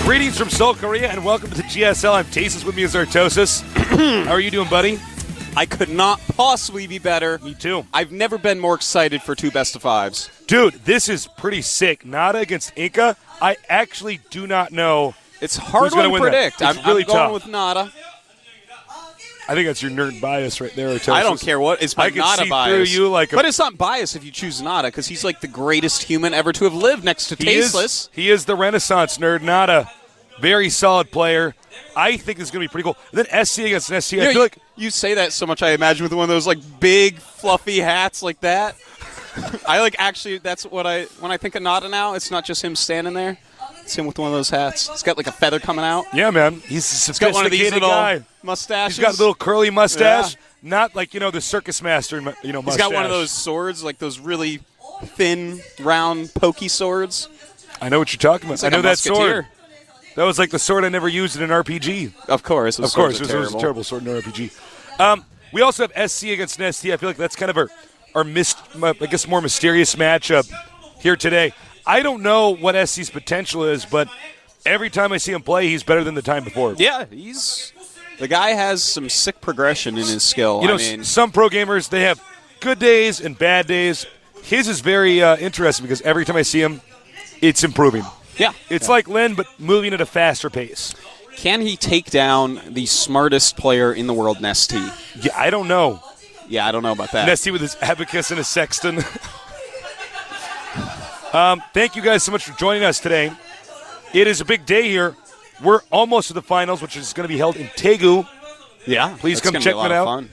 Greetings from Seoul, Korea, and welcome to the GSL. I'm Tasis, with me is Artosis. How are you doing, buddy? I could not possibly be better. Me too. I've never been more excited for two best-of-5s. Dude, this is pretty sick. NADA against Inca. I actually do not know. It's hard who's to predict. It's really I'm going tough. with NADA. I think that's your nerd bias right there, Artosis. I don't care what. It's my I can NADA see bias. through you like but it's not bias if you choose NADA because he's like the greatest human ever to have lived next to Tasteless. He is the Renaissance nerd. NADA, very solid player. I think this is going to be pretty cool. And then SC against SC. I feel like you say that so much. I imagine with one of those like big fluffy hats like that. That's what when I think of NADA now. It's not just him standing there. It's him with one of those hats. He's got like a feather coming out. Yeah, man. He's a He's got one of these sophisticated little guy. mustaches. He's got a little curly mustache. Yeah. Not like, the circus master, mustache. He's got one of those swords, like those really thin, round, pokey swords. I know what you're talking about. Like I know a that sword. musketeer. That was like the sword I never used in an RPG. Of course. It was a terrible sword in an RPG. We also have SC against ST. I feel like that's kind of our more mysterious matchup here today. I don't know what SC's potential is, but every time I see him play, he's better than the time before. Yeah, the guy has some sick progression in his skill. Some pro gamers, they have good days and bad days. His is very interesting because every time I see him, it's improving. Yeah. It's like Lin, but moving at a faster pace. Can he take down the smartest player in the world, Nesty? Yeah, I don't know. Yeah, I don't know about that. Nesty with his abacus and his sexton. Thank you guys so much for joining us today. It is a big day here. We're almost to the finals, which is going to be held in Daegu. Yeah. Please come check that out. Fun.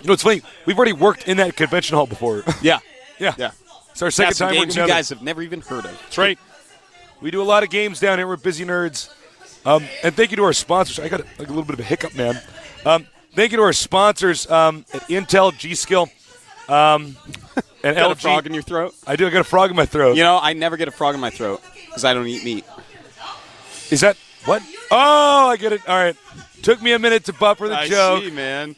It's funny. We've already worked in that convention hall before. Yeah. Yeah. It's our second time working games you guys have never even heard of. That's right. We do a lot of games down here. We're busy nerds. And thank you to our sponsors. I got a little bit of a hiccup, man. Thank you to our sponsors at Intel, G-Skill, and Got LG. a frog in your throat? I do. I got a frog in my throat. I never get a frog in my throat because I don't eat meat. Is that what? Oh, I get it. All right. Took me a minute to buffer the joke. I see, man.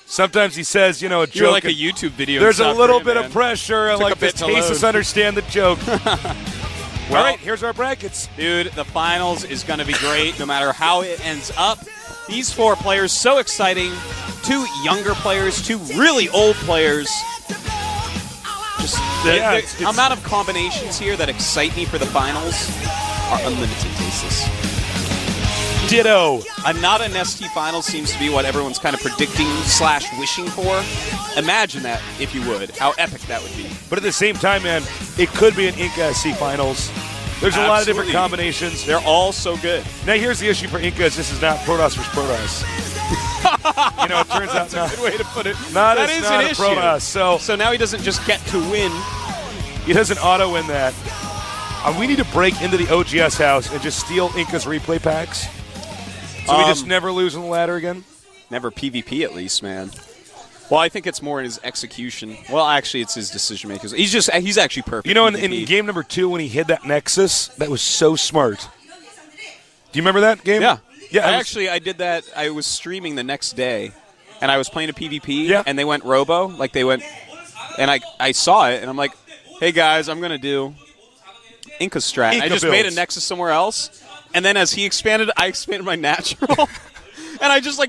Sometimes he says, a joke. You're like a YouTube video. There's a little bit man. of pressure. I like to taste us understand the joke. All right, here's our brackets. Dude, the finals is going to be great no matter how it ends up. These four players, so exciting. Two younger players, two really old players. Just the amount of combinations here that excite me for the finals are unlimited basis. Ditto. A NADA Nesty final seems to be what everyone's kind of predicting / wishing for. Imagine that, if you would. How epic that would be. But at the same time, man, it could be an Inca SC finals. There's a lot of different combinations. They're all so good. Now, here's the issue for Inca is this is not Protoss versus Protoss. It turns out That's a good way to put it. Not that is is not an a issue. Protoss. So now he doesn't just get to win. He doesn't auto-win that. We need to break into the OGS house and just steal Inca's replay packs. So we just never lose on the ladder again? Never PvP, at least, man. Well, I think it's more in his execution. Well, actually, it's his decision makers. He's actually perfect. In game number 2 when he hid that Nexus, that was so smart. Do you remember that game? Yeah. Yeah. I did that. I was streaming the next day, and I was playing a PvP, Yeah. and they went robo. And I saw it, and I'm like, hey, guys, I'm going to do Inca strat. Inca I just builds. made a Nexus somewhere else, and then as he expanded, I expanded my natural. And I just,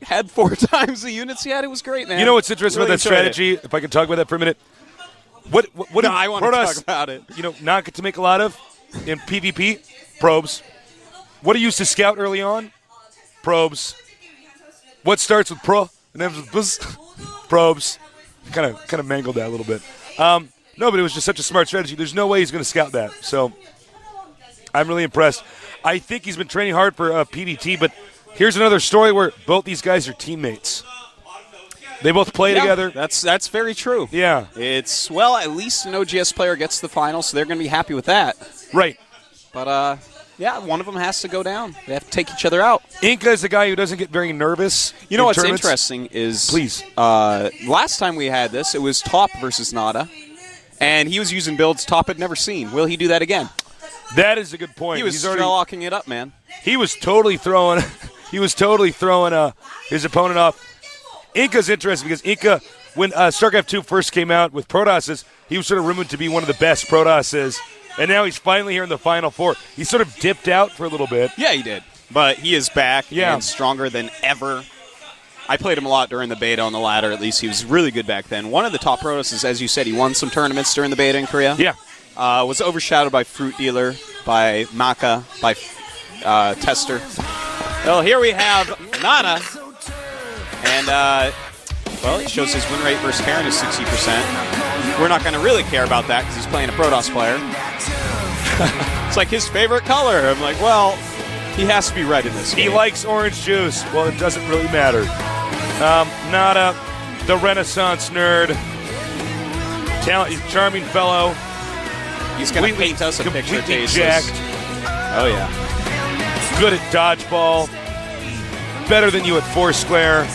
had 4 times the units he had. It was great, man. You know what's interesting Really about that strategy? If I can talk about that for a minute. What I want to talk about it. Not get to make a lot of in PvP? Probes. What he used to scout early on? Probes. What starts with pro and ends with buzz? Probes. Kind of mangled that a little bit. No, but it was just such a smart strategy. There's no way he's going to scout that. So I'm really impressed. I think he's been training hard for PvT, but here's another story where both these guys are teammates. They both play together. That's very true. Yeah. It's, at least an OGS player gets to the final, so they're going to be happy with that. Right. But, one of them has to go down. They have to take each other out. Inca is the guy who doesn't get very nervous. You know what's tournaments. interesting is, Please. Last time we had this, it was Top versus NADA, and he was using builds Top had never seen. Will he do that again? That is a good point. He was locking it up, man. He was totally throwing. His opponent off. Inca's interesting because Inca, when StarCraft 2 first came out with Protosses, he was sort of rumored to be one of the best Protosses. And now he's finally here in the Final Four. He sort of dipped out for a little bit. Yeah, he did. But he is back Yeah. and stronger than ever. I played him a lot during the beta on the ladder, at least. He was really good back then. One of the top pros is, as you said, he won some tournaments during the beta in Korea. Yeah. Was overshadowed by Fruit Dealer, by Maka, by Tester. Well, here we have Nada. And, well, it shows his win rate versus Karen is 60%. We're not going to really care about that because he's playing a Protoss player. It's like his favorite color. I'm like, well, he has to be red in this game. He likes orange juice. Well, it doesn't really matter. Nada, the Renaissance nerd. Talent, he's a charming fellow. He's going to paint us a picture. Completely jacked. Oh, yeah. Good at dodgeball. Better than you at Foursquare.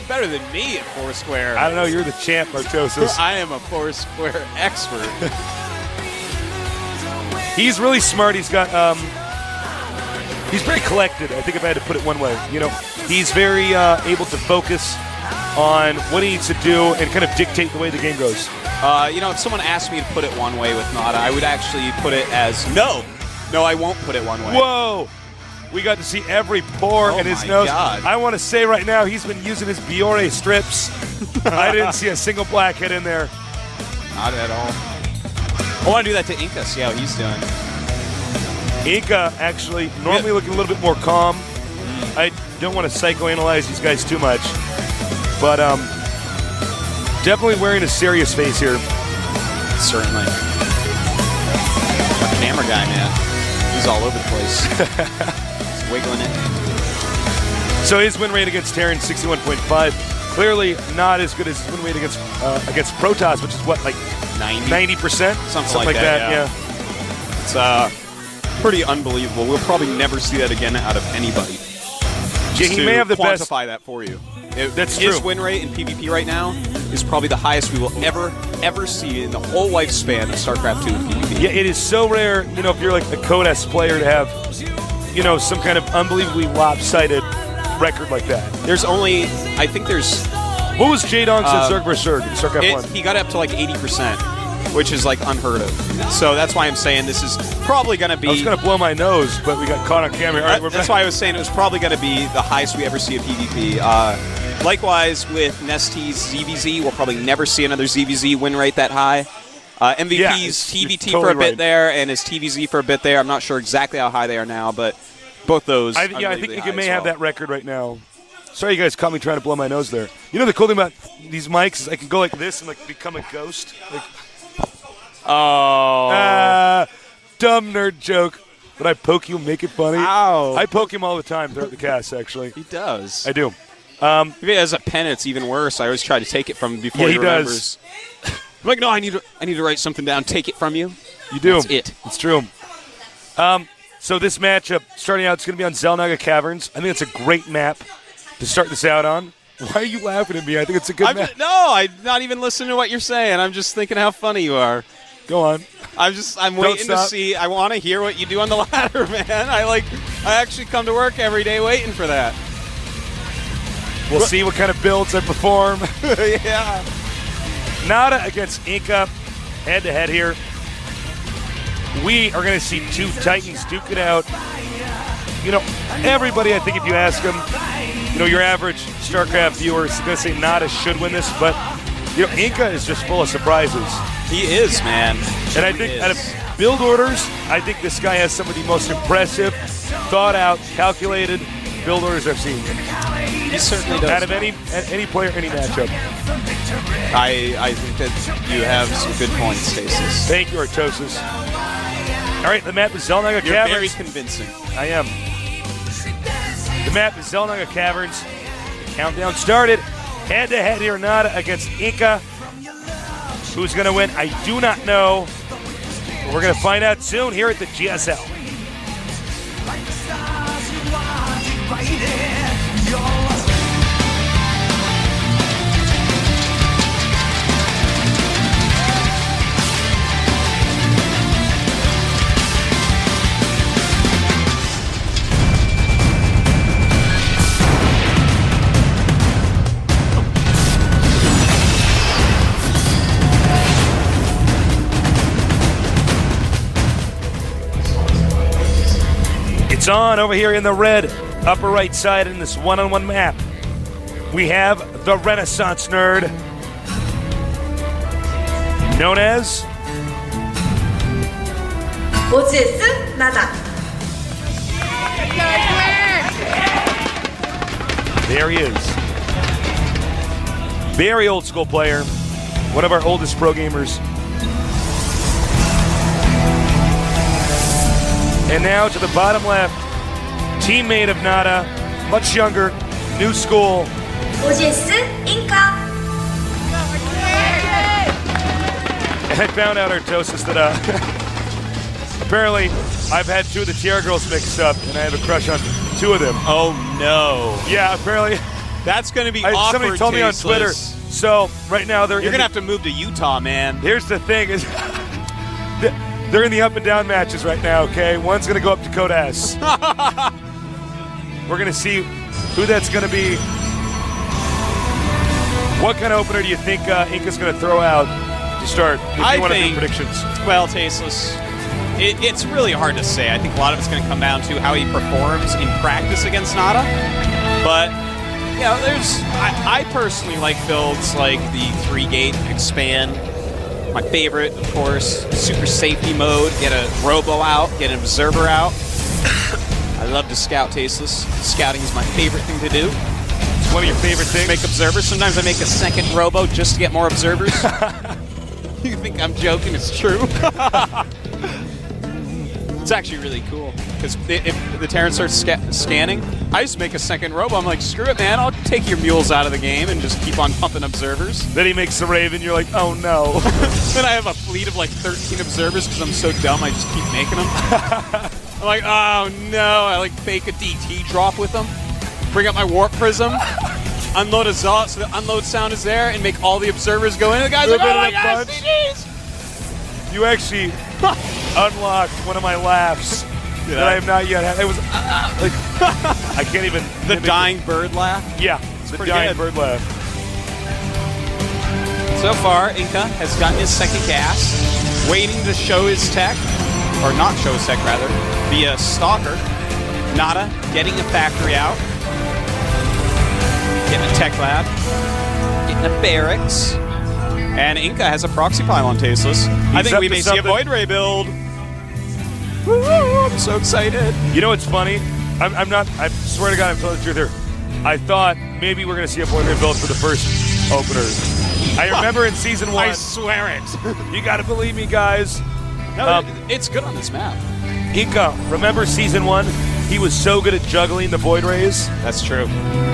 Better than me at Foursquare. I don't know. You're the champ, Martosis. I am a Foursquare expert. He's really smart. He's got he's very collected. I think if I had to put it one way, he's very able to focus on what he needs to do and kind of dictate the way the game goes. If someone asked me to put it one way with Nada, I would actually put it as no, I won't put it one way. Whoa! We got to see every pore in his nose. God. I want to say right now he's been using his Biore strips. I didn't see a single blackhead in there. Not at all. I want to do that to Inca, see how he's doing. Inca actually normally looking a little bit more calm. I don't want to psychoanalyze these guys too much, but definitely wearing a serious face here. Certainly. Our camera guy, man. He's all over the place. He's wiggling it. So his win rate against Terran, 61.5. Clearly not as good as his win rate against Protoss, which is what, like 90%? Something like that, yeah. It's pretty unbelievable. We'll probably never see that again out of anybody. Yeah, he may have the best. Quantify that for you. That's his true. win rate in PvP right now is probably the highest we will ever see in the whole lifespan of StarCraft 2 in PvP. Yeah, it is so rare, if you're like a Codes player to have, some kind of unbelievably lopsided record like that. What was J-Donks at Zerg vs. Zerg in StarCraft 1? He got up to like 80%, which is like unheard of. So that's why I'm saying this is probably going to be... I was going to blow my nose, but we got caught on camera. All right, we're that's back. why I was saying it was probably going to be the highest we ever see in PvP. Likewise, with Nestie's ZVZ, we'll probably never see another ZVZ win rate that high. MVP's TVT totally for a bit right. there, and his TVZ for a bit there. I'm not sure exactly how high they are now, but both those. I think you may have that record right now. Sorry, you guys caught me trying to blow my nose there. The cool thing about these mics is I can go like this and like become a ghost. Like, dumb nerd joke. But I poke you and make it funny. Ow. I poke him all the time throughout the cast, actually. He does. I do. If he has a pen, it's even worse. I always try to take it from him before he remembers. Does. I'm like, no, I need to write something down. Take it from you. You do. That's it. It's true. So this matchup, starting out, it's going to be on XelNaga Caverns. I think it's a great map to start this out on. Why are you laughing at me? I think it's a good map. I'm not even listening to what you're saying. I'm just thinking how funny you are. Go on. I'm waiting to see. I want to hear what you do on the ladder, man. I actually come to work every day waiting for that. We'll see what kind of builds I perform. Yeah. Nada against Inca, head-to-head here. We are going to see two Titans duke it out. Everybody, I think if you ask them, your average StarCraft viewer is going to say Nada should win this, but, Inca is just full of surprises. He is, man. And I think out of build orders, I think this guy has some of the most impressive, thought-out, calculated build orders I've seen. He certainly does. Out of any player, any matchup. I think that you have some good points, Stasis. Thank you, Artosis. All right, the map is XelNaga Caverns. You're very convincing. I am. The map is XelNaga Caverns. The countdown started. Head-to-head here, Nada against Inca. Who's going to win? I do not know. But we're going to find out soon here at the GSL. It's on over here in the red upper right side in this one-on-one map. We have the Renaissance Nerd, known as oGsNaDa. There he is. Very old school player. One of our oldest pro gamers. And now to the bottom left, teammate of Nada, much younger, new school. oGsInCa. And I found out, Artosis, that apparently I've had two of the TR girls mixed up, and I have a crush on two of them. Oh no. Yeah, apparently. That's going to be awkward. Somebody told me on Twitter. Tasteless. So right now they're You're going to have to move to Utah, man. Here's the thing is they're in the up and down matches right now, okay? One's going to go up to Kodas. We're going to see who that's going to be. What kind of opener do you think Inca's going to throw out to start if you want to do predictions? Well, Tasteless, it's really hard to say. I think a lot of it's going to come down to how he performs in practice against Nada. But, you know, I personally like builds like the 3-gate expand. My favorite, of course, super safety mode. Get a robo out, get an observer out. I love to scout, Tasteless. Scouting is my favorite thing to do. It's one of your favorite things? Make observers. Sometimes I make a second robo just to get more observers. You think I'm joking? It's true. It's actually really cool. Because if the Terran starts scanning, I just make a second robo. I'm like, screw it, man. I'll take your mules out of the game and just keep on pumping observers. Then he makes the Raven. You're like, oh, no. Then I have a fleet of like 13 observers because I'm so dumb I just keep making them. I'm like, oh, no. I like fake a DT drop with them. Bring up my Warp Prism. Unload a Zealot so the unload sound is there and make all the observers go in. And the guy's like, oh my gosh, CDs! You actually unlocked one of my laughs that I have not yet had. It was like, I can't even. The dying bird laugh? Yeah, the dying bird laugh. So far, Inca has gotten his second gas, waiting to show his tech, or not show his tech rather, via Stalker. Nada getting a factory out. Getting a tech lab, getting a barracks, and Inca has a proxy pylon, Tasteless. I think we may see a Void Ray build. Woo, I'm so excited. You know what's funny? I'm not, I swear to God, I'm telling the truth here. I thought maybe we're going to see a Void Ray build for the first opener. I remember in Season 1. I swear it. You got to believe me, guys. No, it's good on this map. Inca, remember Season 1? He was so good at juggling the Void Rays. That's true.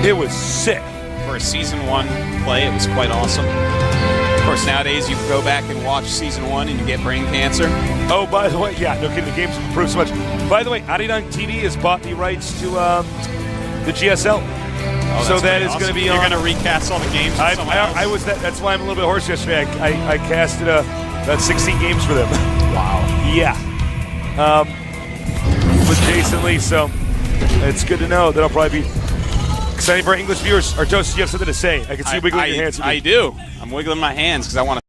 It was sick. For a Season 1 play, it was quite awesome. Of course, nowadays you go back and watch Season 1 and you get brain cancer. Oh, by the way, yeah, no kidding, the game's improved so much. By the way, Arirang TV has bought the rights to the GSL. Oh, so that is going to be You're on. going to recast all the games with someone else? I was that's why I'm a little bit hoarse yesterday. I casted about 16 games for them. Wow. Yeah. With Jason Lee, so it's good to know. That'll probably be exciting for our English viewers. Artosis, you have something to say. I can see you wiggling your hands. I do. I'm wiggling my hands because I want to